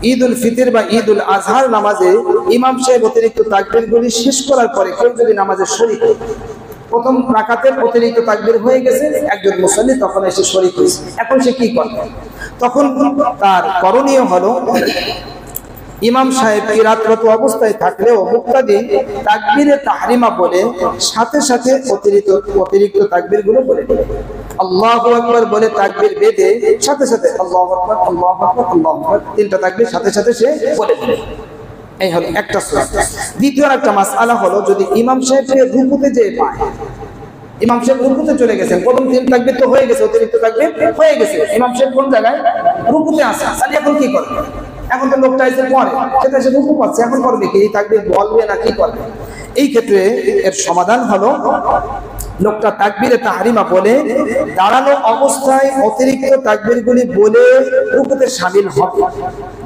ঈদুল ফিতর বা ঈদুল আজহার নামাজে ইমাম সাহেব অতিরিক্ত তাকবীরগুলি শেষ করার পরে কেউ যদি নামাজে শরীক হয়, প্রথম রাকাতের অতিরিক্ত তাকবীর হয়ে গেছে, একজন মুসল্লি তখন এসে শরীক হয়েছে, এখন সে কি করবে? তখন তার করণীয় হলো ইমাম সাহেব কিরাতরত অবস্থায় থাকলেও মুক্তাদি তাকবীরে তাহরিমা বলে সাথে সাথে অতিরিক্ত তাকবীরগুলো বলে আল্লাহু আকবার বলে তাকবীর বেঁধে সাথে সাথে আল্লাহু আকবার আল্লাহু আকবার আল্লাহু আকবার তিনটা তাকবীর সাথে সাথে সে বলে দেবে। এই হলো একটা সুন্নাত। দ্বিতীয় একটা মাসআলা হলো যদি ইমাম সাহেবকে রুকুতে যেয়ে পায়, ইমাম সাহেব রুকুতে চলে গেছেন, প্রথম তিন তাকবীর তো হয়ে গেছে, অতিরিক্ত তাকবীর হয়ে গেছে, ইমাম সাহেব কোন জায়গায়? রুকুতে আছে, তাহলে এখন কি করবে? এখন তো লোকটা এসে পড়ে, সেটা এসে রুকু পাচ্ছে, এখন করবে কি? এই তাকবীর বলবে না কি করবে? এই ক্ষেত্রে এর সমাধান হলো লোকটা তাকবীরে তাহরিমা বলে দাঁড়ানো অবস্থায় অতিরিক্ত তাকবীরগুলি বলে রুকুতে শামিল হবে,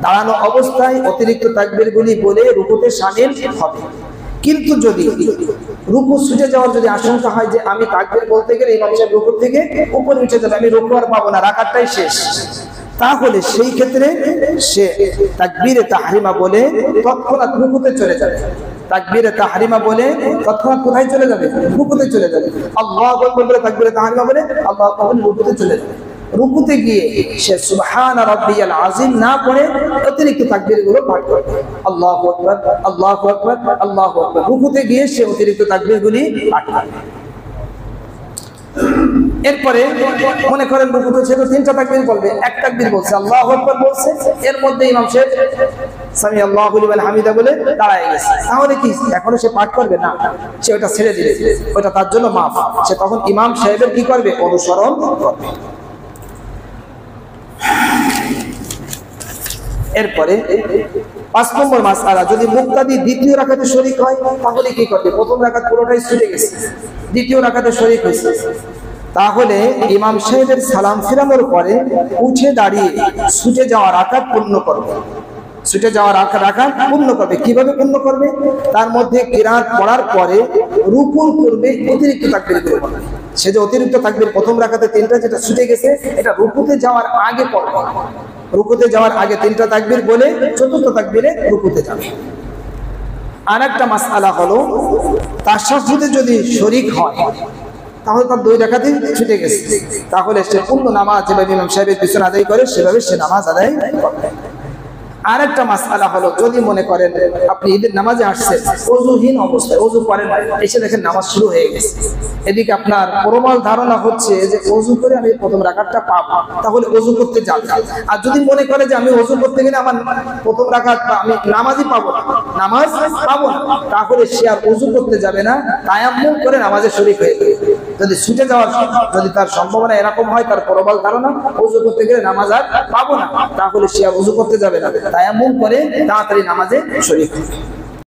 দাঁড়ানো অবস্থায় অতিরিক্ত তাকবীরগুলি বলে রুকুতে শামিল হবে। কিন্তু যদি রুকু ছুটে যাওয়ার যদি আশঙ্কা হয় যে আমি তাকবীর বলতে গেলে ইমাম সাহেব রুকু থেকে উপরে উঠে যাবে, আমি রুকু আর পাবো না, রাকাতটাই শেষ, তাহলে সেই ক্ষেত্রে সে তাকবীরে তাহরিমা বলে তৎক্ষণাৎ রুকুতে চলে যাবে। তাকবীরে তাহরিমা বলে তৎক্ষণাৎ কোথায় চলে যাবে? রুকুতে চলে যাবে। আল্লাহু আকবার বলে তাকবীরে তাহরিমা বলে আল্লাহু আকবার বলে রুকুতে চলে যাবে। রুকুতে গিয়ে সে সুবহান রাব্বিয়াল আযীম না পড়ে অতিরিক্ত তাকবীরগুলো পাঠ করবে, আল্লাহু আকবার আল্লাহু আকবার আল্লাহু আকবার। রুকুতে গিয়ে সে অতিরিক্ত তাকবীরগুলি পাঠ করবে। এরপরে মনে করেন রুকুতে সে তো তিনটা তাকবীর বলবে, এক তাকবীর বলছে আল্লাহু আকবার বলছে, এর মধ্যে ইমাম সাহেব সামি আল্লাহু লিমান হামিদা বলে দাঁড়ায় গেছে, তাহলে কি এখনো সে পাঠ করবে? না, সে ওটা ছেড়ে দিবে, ওটা তার জন্য মাফ। সে তখন ইমাম সাহেবের কি করবে? অনুসরণ করবে। এরপরে 5 নম্বর মাসআলা, যদি মুক্তাদি দ্বিতীয় রাকাতে শরীক হয় তাহলে কি করবে? প্রথম রাকাত পুরোটাই ছুটে গেছে, দ্বিতীয় রাকাতে শরীক হয়েছে, তাহলে ইমাম সাহেবের সালাম ফিরানোর পরে উঠে দাঁড়িয়ে ছুটে যাওয়া রাকাত পূর্ণ করবে, ছুটে যাওয়া রাকাত পূর্ণ করবে। কিভাবে পূর্ণ করবে? তার মধ্যে কিরাত পড়ার পরে রুকু করবে, অতিরিক্ত তাকবীর করবে। সে যে অতিরিক্ত তাকবীর প্রথম রাকাতে তিনটা যেটা ছুটে গেছে, এটা রুকুতে যাওয়ার আগে পড়বে, রুকুতে যাওয়ার আগে তিনটা তাকবীর বলে চতুর্থ তাকবীরে রুকুতে যাবে। আর একটা মাসআলা হলো তাশাহুদে যদি শরীক হয় তাহলে তার 2 রাকাতই ছুটে গেছে, তাহলে সে পূর্ণ নামাজ যেভাবে ইমাম সাহেবের পিছনে আদায় করে সেভাবে সে নামাজ আদায় করবে। আর একটা মাসআলা হলো যদি মনে করেন আপনি ঈদের নামাজে আসছেন ওযুহীন অবস্থায়, ওযু করেন না, এসে দেখেন নামাজ শুরু হয়ে গেছে, এদিকে আপনার প্রবল ধারণা হচ্ছে যে ওযু করে আমি প্রথম রাকাতটা পাবো, তাহলে ওযু করতে যাবেন। আর যদি মনে করে যে আমি ওযু করতে গেলে আমার প্রথম রাকাত আমি নামাজই পাবো না, নামাজ পাবো না, তাহলে সে আর ওযু করতে যাবে না, তায়াম্মুম করে নামাজে শরীক হয়ে যাবে। যদি ছুটে যাওয়ার যদি তার সম্ভাবনা এরকম হয়, তার প্রবল ধারণা ওযু করতে গেলে নামাজ আর পাবো না, তাহলে সে আর ওযু করতে যাবে না, তায়াম্মুম করে তাড়াতাড়ি নামাজে শরীক হবে।